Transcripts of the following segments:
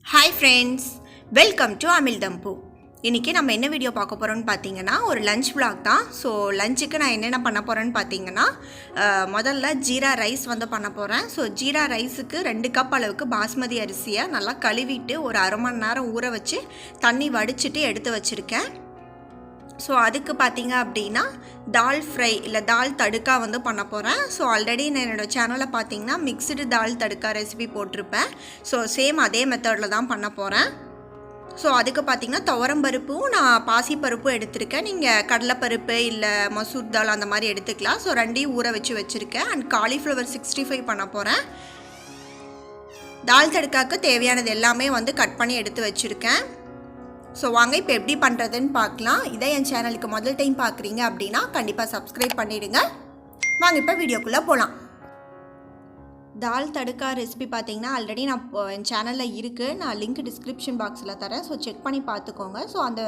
Hi friends, welcome to Amizhthampoo. இன்றைக்கி நம்ம என்ன வீடியோ பார்க்க போகிறோன்னு பார்த்தீங்கன்னா ஒரு லஞ்ச் vlog தான். ஸோ லஞ்சுக்கு நான் என்னென்ன பண்ண போகிறேன்னு பார்த்தீங்கன்னா முதல்ல ஜீரா ரைஸ் வந்து பண்ண போகிறேன். ஸோ ஜீரா ரைஸுக்கு 2 கப் அளவுக்கு பாஸ்மதி அரிசியை நல்லா கழுவிட்டு ஒரு அரை மணி நேரம் ஊற வச்சு தண்ணி வடிச்சிட்டு எடுத்து வச்சுருக்கேன். ஸோ அதுக்கு பார்த்தீங்க அப்படின்னா தால் ஃப்ரை இல்லை தால் தடுக்கா வந்து பண்ண போகிறேன். ஸோ ஆல்ரெடி நான் என்னோடய சேனலில் பார்த்தீங்கன்னா மிக்ஸ்டு தால் தடுக்கா ரெசிபி போட்டிருப்பேன். ஸோ சேம் அதே மெத்தடில் தான் பண்ண போகிறேன். ஸோ அதுக்கு பார்த்தீங்கன்னா துவரம்பருப்பும் நான் பாசிப்பருப்பும் எடுத்திருக்கேன். நீங்கள் கடலைப்பருப்பு இல்லை மசூர் தால் அந்த மாதிரி எடுத்துக்கலாம். ஸோ ரெண்டையும் ஊற வச்சுருக்கேன். அண்ட் காலிஃப்ளவர் 65 பண்ண போகிறேன். தால் தடுக்காவுக்கு தேவையானது எல்லாமே வந்து கட் பண்ணி எடுத்து வச்சுருக்கேன். ஸோ வாங்க இப்போ எப்படி பண்ணுறதுன்னு பார்க்கலாம். இதை என் சேனலுக்கு முதல் டைம் பார்க்குறீங்க அப்படின்னா கண்டிப்பாக சப்ஸ்கிரைப் பண்ணிவிடுங்க. வாங்க இப்போ வீடியோக்குள்ளே போகலாம். தால் தடுக்கா ரெசிபி பார்த்தீங்கன்னா ஆல்ரெடி நான் என் சேனலில் இருக்குது. நான் லிங்க் டிஸ்கிரிப்ஷன் பாக்ஸில் தரேன். ஸோ செக் பண்ணி பார்த்துக்கோங்க. ஸோ அந்த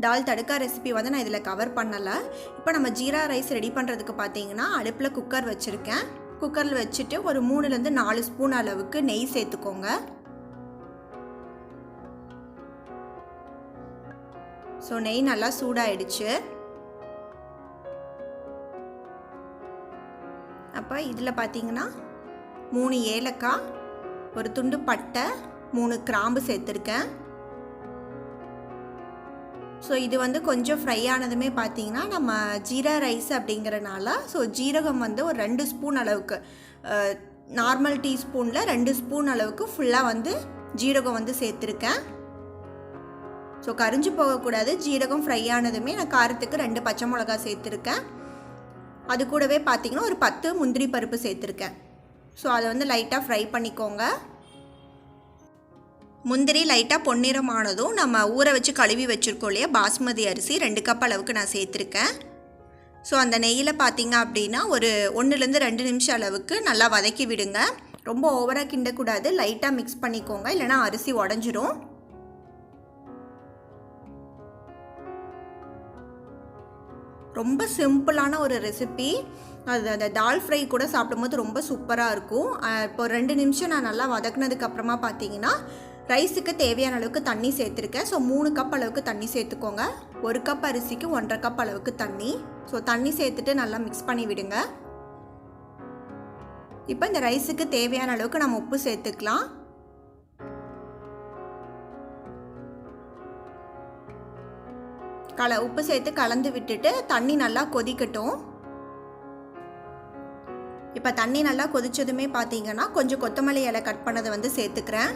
தால் தடுக்கா ரெசிபி வந்து நான் இதில் கவர் பண்ணலை. இப்போ நம்ம ஜீரா ரைஸ் ரெடி பண்ணுறதுக்கு பார்த்தீங்கன்னா அடுப்பில் குக்கர் வச்சுருக்கேன். குக்கரில் வச்சுட்டு ஒரு 3லேருந்து 4 ஸ்பூன் அளவுக்கு நெய் சேர்த்துக்கோங்க. ஸோ நெய் நல்லா சூடாயிடுச்சு. அப்போ இதில் பார்த்தீங்கன்னா 3 ஏலக்காய், ஒரு துண்டு பட்டை, 3 கிராம்பு சேர்த்துருக்கேன். ஸோ இது வந்து கொஞ்சம் ஃப்ரை ஆனதுமே பார்த்தீங்கன்னா நம்ம ஜீரா ரைஸ் அப்படிங்கிறனால ஸோ ஜீரகம் வந்து ஒரு 2 ஸ்பூன் அளவுக்கு, நார்மல் டீஸ்பூனில் 2 ஸ்பூன் அளவுக்கு ஃபுல்லாக வந்து ஜீரகம் வந்து சேர்த்துருக்கேன். ஸோ கரிஞ்சு போகக்கூடாது. ஜீரகம் ஃப்ரை ஆனதுமே நான் காரத்துக்கு 2 பச்சை மிளகா சேர்த்துருக்கேன். அது கூடவே பார்த்தீங்கன்னா ஒரு 10 முந்திரி பருப்பு சேர்த்துருக்கேன். ஸோ அதை வந்து லைட்டாக ஃப்ரை பண்ணிக்கோங்க. முந்திரி லைட்டாக பொன்னிறமானதும் நம்ம ஊற வச்சு கழுவி வச்சுருக்கோம் இல்லையா பாஸ்மதி அரிசி 2 கப் அளவுக்கு நான் சேர்த்துருக்கேன். ஸோ அந்த நெய்யில் பார்த்தீங்க அப்படின்னா ஒரு 1லேருந்து 2 நிமிஷம் அளவுக்கு நல்லா வதக்கி விடுங்க. ரொம்ப ஓவராக கிண்டக்கூடாது. லைட்டாக மிக்ஸ் பண்ணிக்கோங்க, இல்லைனா அரிசி உடஞ்சிரும். ரொம்ப சிம்பிளான ஒரு ரெசிபி. அது அந்த தால் ஃப்ரை கூட சாப்பிடும்போது ரொம்ப சூப்பராக இருக்கும். இப்போ 2 நிமிஷம் நான் நல்லா வதக்குனதுக்கப்புறமா பார்த்தீங்கன்னா ரைஸுக்கு தேவையான அளவுக்கு தண்ணி சேர்த்துருக்கேன். ஸோ 3 கப் அளவுக்கு தண்ணி சேர்த்துக்கோங்க. 1 கப் அரிசிக்கு 1.5 கப் அளவுக்கு தண்ணி. ஸோ தண்ணி சேர்த்துட்டு நல்லா மிக்ஸ் பண்ணி விடுங்க. இப்போ இந்த ரைஸுக்கு தேவையான அளவுக்கு நம்ம உப்பு சேர்த்துக்கலாம். உப்பு சேர்த்து கலந்து விட்டுட்டு தண்ணி நல்லா கொதிக்கட்டும். இப்போ தண்ணி நல்லா கொதிச்சதுமே பார்த்தீங்கன்னா கொஞ்சம் கொத்தமல்லி இலை கட் பண்ணதை வந்து சேர்த்துக்கிறேன்.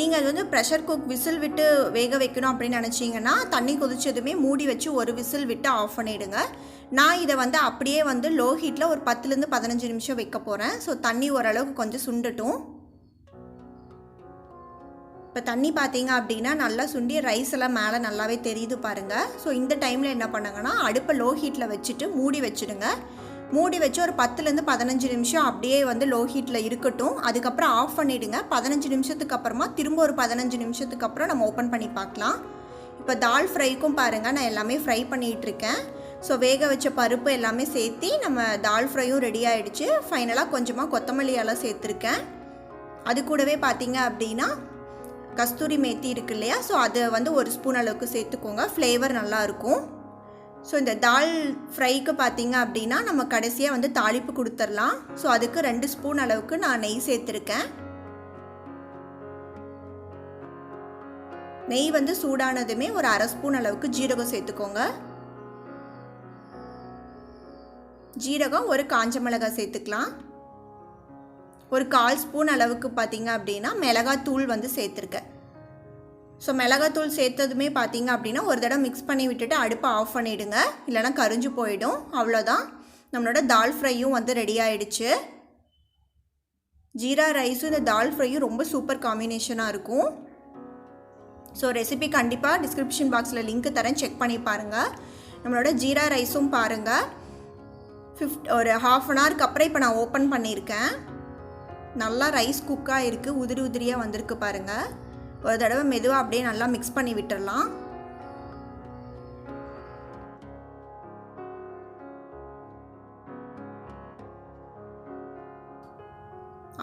நீங்கள் அது வந்து ப்ரெஷர் குக் விசில் விட்டு வேக வைக்கணும் அப்படின்னு நினச்சிங்கன்னா தண்ணி கொதிச்சதுமே மூடி வச்சு ஒரு விசில் விட்டு ஆஃப் பண்ணிவிடுங்க. நான் இதை வந்து அப்படியே வந்து லோ ஹீட்டில் ஒரு 10லேருந்து 15 நிமிஷம் வைக்க போகிறேன். ஸோ தண்ணி ஓரளவுக்கு கொஞ்சம் சுண்டட்டும். இப்போ தண்ணி பார்த்தீங்க அப்படின்னா நல்லா சுண்டி ரைஸ் எல்லாம் மேலே நல்லாவே தெரியுது பாருங்கள். ஸோ இந்த டைமில் என்ன பண்ணுங்கன்னா அடுப்பை லோ ஹீட்டில் வச்சுட்டு மூடி வச்சுடுங்க. மூடி வச்சு ஒரு 10லேருந்து 15 நிமிஷம் அப்படியே வந்து லோ ஹீட்டில் இருக்கட்டும். அதுக்கப்புறம் ஆஃப் பண்ணிவிடுங்க. 15 நிமிஷத்துக்கு அப்புறமா திரும்ப ஒரு 15 நிமிஷத்துக்கு அப்புறம் நம்ம ஓப்பன் பண்ணி பார்க்கலாம். இப்போ தால் ஃப்ரைக்கும் பாருங்கள் நான் எல்லாமே ஃப்ரை பண்ணிகிட்ருக்கேன். ஸோ வேக வச்ச பருப்பு எல்லாமே சேர்த்து நம்ம தால் ஃப்ரையும் ரெடி ஆகிடுச்சு. ஃபைனலாக கொஞ்சமாக கொத்தமல்லி எல்லாம் சேர்த்துருக்கேன். அது கூடவே பார்த்தீங்க அப்படின்னா கஸ்தூரி மேத்தி இருக்கு இல்லையா, ஸோ அதை வந்து 1 ஸ்பூன் அளவுக்கு சேர்த்துக்கோங்க. ஃப்ளேவர் நல்லாயிருக்கும். ஸோ இந்த தால் ஃப்ரைக்கு பார்த்தீங்க அப்படின்னா நம்ம கடைசியாக வந்து தாளிப்பு கொடுத்துடலாம். ஸோ அதுக்கு 2 ஸ்பூன் அளவுக்கு நான் நெய் சேர்த்துருக்கேன். நெய் வந்து சூடானதுமே ஒரு அரை ஸ்பூன் அளவுக்கு ஜீரகம் சேர்த்துக்கோங்க. ஜீரகம், ஒரு காஞ்ச மிளகாய் சேர்த்துக்கலாம். ஒரு 1/4 ஸ்பூன் அளவுக்கு பார்த்தீங்க அப்படின்னா மிளகாத்தூள் வந்து சேர்த்துருக்கேன். ஸோ மிளகாத்தூள் சேர்த்ததுமே பார்த்தீங்க அப்படின்னா ஒரு தடவை மிக்ஸ் பண்ணி விட்டுட்டு அடுப்பை ஆஃப் பண்ணிவிடுங்க, இல்லைனா கரிஞ்சு போயிடும். அவ்வளோதான், நம்மளோட தால் ஃப்ரையும் வந்து ரெடி ஆகிடுச்சு. ஜீரா ரைஸும் இந்த தால் ஃப்ரையும் ரொம்ப சூப்பர் காம்பினேஷனாக இருக்கும். ஸோ ரெசிபி கண்டிப்பாக டிஸ்கிரிப்ஷன் பாக்ஸில் லிங்க் தரேன், செக் பண்ணி பாருங்கள். நம்மளோட ஜீரா ரைஸும் பாருங்கள் ஒரு 1/2 அன் ஹவருக்கு அப்புறம் இப்போ நான் ஓப்பன் பண்ணியிருக்கேன். நல்லா ரைஸ் குக்காக இருக்குது, உதிரி உதிரியாக வந்திருக்கு பாருங்கள். ஒரு தடவை மெதுவாக அப்படியே நல்லா மிக்ஸ் பண்ணி விட்டுடலாம்.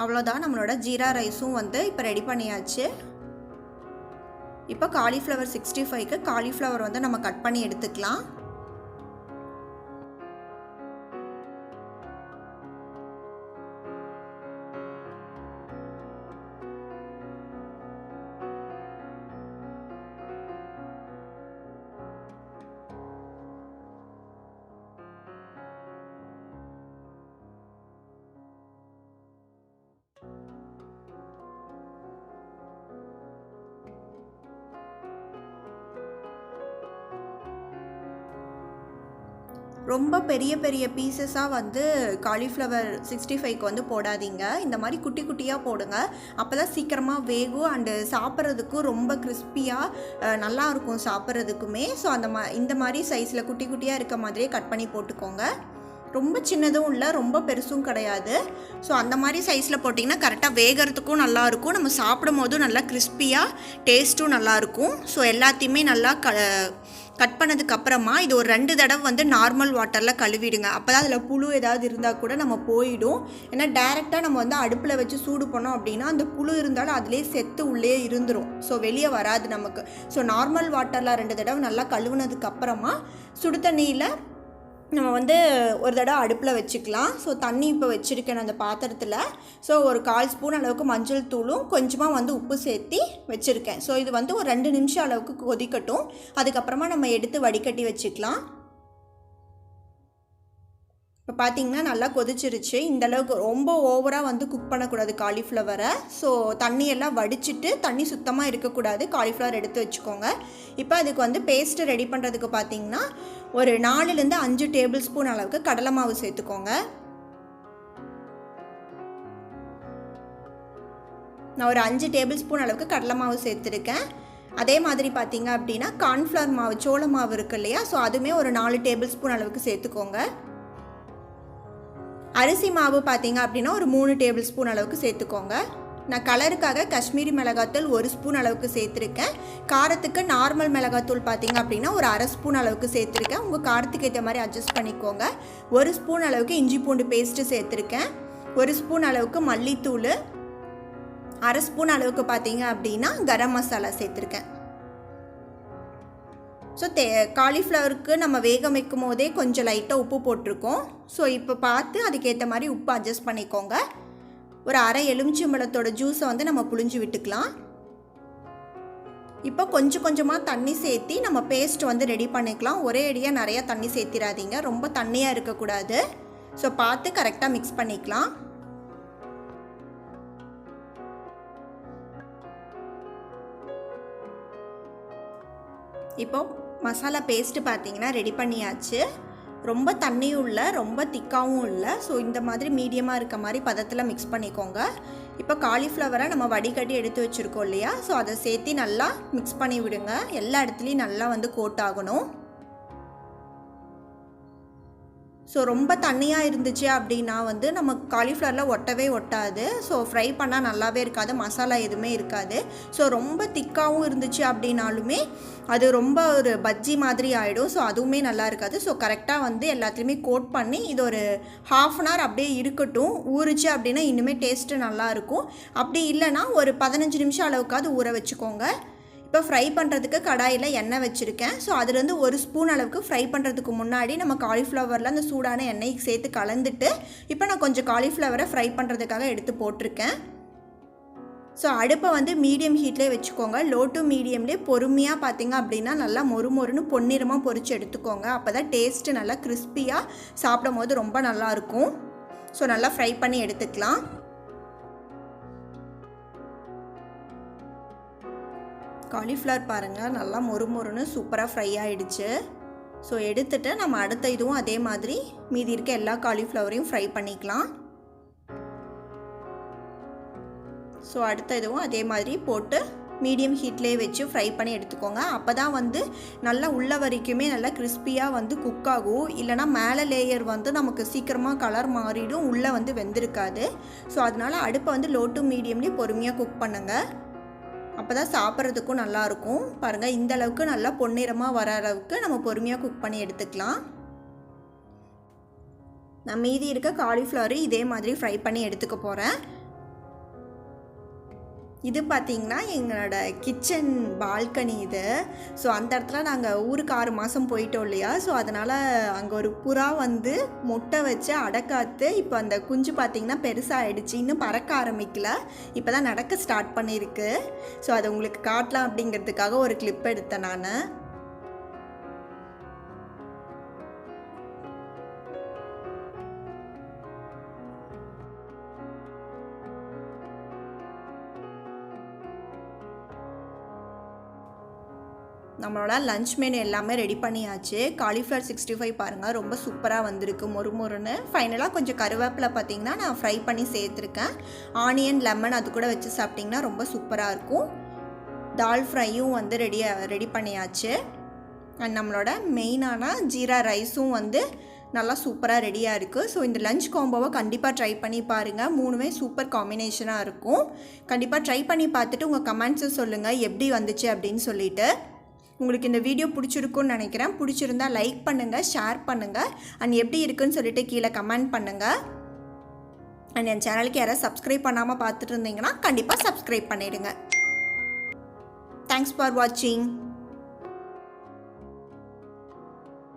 அவ்வளோதான், நம்மளோட ஜீரா ரைஸும் வந்து இப்போ ரெடி பண்ணியாச்சு. இப்போ காலிஃப்ளவர் 65க்கு காலிஃப்ளவர் வந்து நம்ம கட் பண்ணி எடுத்துக்கலாம். ரொம்ப பெரிய பெரிய பீசஸாக வந்து காலிஃப்ளவர் 65க்கு வந்து போடாதீங்க. இந்த மாதிரி குட்டி குட்டியாக போடுங்க. அப்போ தான் சீக்கிரமாக வேகும் அண்டு சாப்பிட்றதுக்கும் ரொம்ப கிறிஸ்பியாக நல்லாயிருக்கும் சாப்பிட்றதுக்குமே. ஸோ இந்த மாதிரி சைஸில் குட்டி குட்டியாக இருக்க மாதிரியே கட் பண்ணி போட்டுக்கோங்க. ரொம்ப சின்னதும் இல்லை, ரொம்ப பெருசும் கிடையாது. ஸோ அந்த மாதிரி சைஸில் போட்டிங்கன்னா கரெக்டாக வேகிறதுக்கும் நல்லாயிருக்கும், நம்ம சாப்பிடும் போதும் நல்லா கிறிஸ்பியாக டேஸ்ட்டும் நல்லாயிருக்கும். ஸோ எல்லாத்தையுமே நல்லா கட் பண்ணதுக்கப்புறமா இது ஒரு 2 தடவை வந்து நார்மல் வாட்டரில் கழுவிடுங்க. அப்போ தான் அதில் புழு ஏதாவது இருந்தால் கூட நம்ம போயிடும். ஏன்னா டேரெக்டாக நம்ம வந்து அடுப்பில் வச்சு சூடு பண்ணோம் அப்படின்னா அந்த புழு இருந்தாலும் அதிலே செத்து உள்ளே இருந்துடும். ஸோ வெளியே வராது நமக்கு. ஸோ நார்மல் வாட்டரில் 2 தடவை நல்லா கழுவுனதுக்கப்புறமா சுடு தண்ணியில் நம்ம வந்து ஒரு தடவை அடுப்பில் வச்சுக்கலாம். ஸோ தண்ணி இப்போ வச்சுருக்கேன் அந்த பாத்திரத்தில். ஸோ ஒரு 1/4 ஸ்பூன் அளவுக்கு மஞ்சள் தூளும் கொஞ்சமாக வந்து உப்பு சேர்த்து வச்சுருக்கேன். ஸோ இது வந்து ஒரு 2 நிமிஷம் அளவுக்கு கொதிக்கட்டும். அதுக்கப்புறமா நம்ம எடுத்து வடிகட்டி வச்சுக்கலாம். இப்போ பார்த்திங்கன்னா நல்லா கொதிச்சிருச்சு. இந்தளவுக்கு ரொம்ப ஓவராக வந்து குக் பண்ணக்கூடாது காலிஃப்ளவரை. ஸோ தண்ணியெல்லாம் வடிச்சிட்டு தண்ணி சுத்தமாக இருக்கக்கூடாது, காலிஃப்ளவர் எடுத்து வச்சுக்கோங்க. இப்போ அதுக்கு வந்து பேஸ்ட்டு ரெடி பண்ணுறதுக்கு பார்த்திங்கன்னா ஒரு 4லேருந்து 5 டேபிள் ஸ்பூன் அளவுக்கு கடலை மாவு சேர்த்துக்கோங்க. நான் ஒரு 5 டேபிள் ஸ்பூன் அளவுக்கு கடலை மாவு சேர்த்துருக்கேன். அதே மாதிரி பார்த்திங்க அப்படின்னா கார்ன்ஃப்ளவர் மாவு, சோள மாவு இருக்குது இல்லையா, ஸோ அதுவுமே ஒரு 4 டேபிள் ஸ்பூன் அளவுக்கு சேர்த்துக்கோங்க. அரிசி மாவு பார்த்திங்க அப்படின்னா ஒரு 3 டேபிள் ஸ்பூன் அளவுக்கு சேர்த்துக்கோங்க. நான் கலருக்காக காஷ்மீரி மிளகாத்தூள் 1 ஸ்பூன் அளவுக்கு சேர்த்துருக்கேன். காரத்துக்கு நார்மல் மிளகாத்தூள் பார்த்திங்க அப்படின்னா ஒரு 1/2 ஸ்பூன் அளவுக்கு சேர்த்துருக்கேன். உங்கள் காரத்துக்கு ஏற்ற மாதிரி அட்ஜஸ்ட் பண்ணிக்கோங்க. 1 ஸ்பூன் அளவுக்கு இஞ்சி பூண்டு பேஸ்ட்டு சேர்த்துருக்கேன். 1 ஸ்பூன் அளவுக்கு மல்லித்தூள், 1/2 ஸ்பூன் அளவுக்கு பார்த்திங்க அப்படின்னா கரம் மசாலா சேர்த்துருக்கேன். ஸோ காலிஃப்ளவருக்கு நம்ம வேக வைக்கும் போதே கொஞ்சம் லைட்டாக உப்பு போட்டிருக்கோம். ஸோ இப்போ பார்த்து அதுக்கேற்ற மாதிரி உப்பு அட்ஜஸ்ட் பண்ணிக்கோங்க. ஒரு 1/2 எலுமிச்சம்பழத்தோட ஜூஸை வந்து நம்ம புழிஞ்சு விட்டுக்கலாம். இப்போ கொஞ்சம் கொஞ்சமாக தண்ணி சேர்த்தி நம்ம பேஸ்ட் வந்து ரெடி பண்ணிக்கலாம். ஒரே அடியாக நிறையா தண்ணி சேர்த்திடாதீங்க, ரொம்ப தண்ணியாக இருக்கக்கூடாது. ஸோ பார்த்து கரெக்டாக மிக்ஸ் பண்ணிக்கலாம். இப்போ மசாலா பேஸ்ட்டு பார்த்திங்கன்னா ரெடி பண்ணியாச்சு. ரொம்ப தண்ணியும் இல்லை, ரொம்ப திக்காகவும் இல்லை. ஸோ இந்த மாதிரி மீடியமாக இருக்க மாதிரி பதத்தில் மிக்ஸ் பண்ணிக்கோங்க. இப்போ காலிஃப்ளவரை நம்ம வடிகட்டி எடுத்து வச்சுருக்கோம் இல்லையா, ஸோ அதை சேர்த்து நல்லா மிக்ஸ் பண்ணி விடுங்க. எல்லா இடத்துலையும் நல்லா வந்து கோட் ஆகணும். ஸோ ரொம்ப தண்ணியாக இருந்துச்சு அப்படின்னா வந்து நம்ம காலிஃப்ளவரில் ஒட்டவே ஒட்டாது. ஸோ ஃப்ரை பண்ணால் நல்லாவே இருக்காது, மசாலா எதுவுமே இருக்காது. ஸோ ரொம்ப திக்காகவும் இருந்துச்சு அப்படின்னாலுமே அது ரொம்ப ஒரு பஜ்ஜி மாதிரி ஆகிடும். ஸோ அதுவுமே நல்லா இருக்காது. ஸோ கரெக்டாக வந்து எல்லாத்துலேயுமே கோட் பண்ணி இது ஒரு 1/2 அன் ஹவர் அப்படியே இருக்கட்டும். ஊறிச்சு அப்படின்னா இன்னுமே டேஸ்ட்டு நல்லாயிருக்கும். அப்படி இல்லைன்னா ஒரு 15 நிமிஷம் அளவுக்காவது ஊற வச்சுக்கோங்க. இப்போ ஃப்ரை பண்ணுறதுக்கு கடாயில் எண்ணெய் வச்சுருக்கேன். ஸோ அதுலேருந்து 1 ஸ்பூன் அளவுக்கு ஃப்ரை பண்ணுறதுக்கு முன்னாடி நம்ம காலிஃப்ளவரில் அந்த சூடான எண்ணெய் சேர்த்து கலந்துட்டு இப்போ நான் கொஞ்சம் காலிஃப்ளவரை ஃப்ரை பண்ணுறதுக்காக எடுத்து போட்டிருக்கேன். ஸோ அடுப்பை வந்து மீடியம் ஹீட்லேயே வச்சுக்கோங்க. லோ டு மீடியம்லேயே பொறுமையாக பார்த்திங்க அப்படின்னா நல்லா மொறுமொறுன்னு பொன்னிறமாக பொரித்து எடுத்துக்கோங்க. அப்போ தான் டேஸ்ட்டு நல்லா கிறிஸ்பியாக சாப்பிடும் போது ரொம்ப நல்லாயிருக்கும். ஸோ நல்லா ஃப்ரை பண்ணி எடுத்துக்கலாம். காலிஃப்ளவர் பாருங்கள் நல்லா மொறுமொறுன்னு சூப்பராக ஃப்ரை ஆகிடுச்சு. ஸோ எடுத்துகிட்டு நம்ம அடுத்த இதுவும் அதே மாதிரி மீதி இருக்க எல்லா காலிஃப்ளவரையும் ஃப்ரை பண்ணிக்கலாம். ஸோ அடுத்த இதுவும் அதே மாதிரி போட்டு மீடியம் ஹீட்லேயே வச்சு ஃப்ரை பண்ணி எடுத்துக்கோங்க. அப்போ தான் வந்து நல்லா உள்ள வரைக்குமே நல்லா கிறிஸ்பியாக வந்து குக் ஆகும். இல்லைனா மேலே லேயர் வந்து நமக்கு சீக்கிரமாக கலர் மாறிடும், உள்ளே வந்து வெந்திருக்காது. ஸோ அதனால் அடுப்பை வந்து லோ டு மீடியம்லேயே பொறுமையாக குக் பண்ணுங்கள். அப்போ தான் சாப்பிட்றதுக்கும் நல்லாயிருக்கும். பாருங்கள் இந்த அளவுக்கு நல்லா பொன்னிறமாக வர அளவுக்கு நம்ம பொறுமையாக குக் பண்ணி எடுத்துக்கலாம். நான் மீதி இருக்க காலிஃப்ளவரு இதே மாதிரி ஃப்ரை பண்ணி எடுத்துக்க போகிறேன். இது பார்த்திங்கன்னா எங்களோட கிச்சன் பால்கனி இது. ஸோ அந்த இடத்துல நாங்கள் ஊருக்கு 6 மாதம் போயிட்டோம் இல்லையா, ஸோ அதனால் அங்கே ஒரு புறா வந்து முட்டை வச்சு அடக்காத்து. இப்போ அந்த குஞ்சு பார்த்திங்கன்னா பெருசாகிடுச்சு, இன்னும் பறக்க ஆரம்பிக்கல, இப்போ தான் நடக்க ஸ்டார்ட் பண்ணியிருக்கு. ஸோ அதை உங்களுக்கு காட்டலாம் அப்படிங்கிறதுக்காக ஒரு கிளிப் எடுத்தேன் நான். நம்மளோட லஞ்ச் மெனு எல்லாமே ரெடி பண்ணியாச்சு. காலிஃப்ளவர் 65 பாருங்கள், ரொம்ப சூப்பராக வந்திருக்கு, மொறுமொறுன்னு. ஃபைனலாக கொஞ்சம் கருவேப்பிலை பார்த்திங்கன்னா நான் ஃப்ரை பண்ணி சேர்த்துருக்கேன். ஆனியன் லெமன் அது கூட வச்சு சாப்பிட்டிங்கன்னா ரொம்ப சூப்பராக இருக்கும். தால் ஃப்ரையும் வந்து ரெடி பண்ணியாச்சு. அண்ட் நம்மளோட மெயினான ஜீரா ரைஸும் வந்து நல்லா சூப்பராக ரெடியாக இருக்குது. ஸோ இந்த லஞ்ச் காம்போவை கண்டிப்பாக ட்ரை பண்ணி பாருங்கள். 3மே சூப்பர் காம்பினேஷனாக இருக்கும். கண்டிப்பாக ட்ரை பண்ணி பார்த்துட்டு உங்கள் கமெண்ட்ஸும் சொல்லுங்கள் எப்படி வந்துச்சு அப்படின்னு சொல்லிட்டு. உங்களுக்கு இந்த வீடியோ பிடிச்சிருக்குன்னு நினைக்கிறேன். பிடிச்சிருந்தா லைக் பண்ணுங்கள், ஷேர் பண்ணுங்கள், அண்ட் எப்படி இருக்குன்னு சொல்லிட்டு கீழே கமெண்ட் பண்ணுங்கள். அண்ட் என் சேனலுக்கு யாராவது சப்ஸ்கிரைப் பண்ணாமல் பார்த்துட்டு இருந்தீங்கன்னா கண்டிப்பாக சப்ஸ்கிரைப் பண்ணிவிடுங்க. தேங்க்ஸ் ஃபார் வாட்சிங்.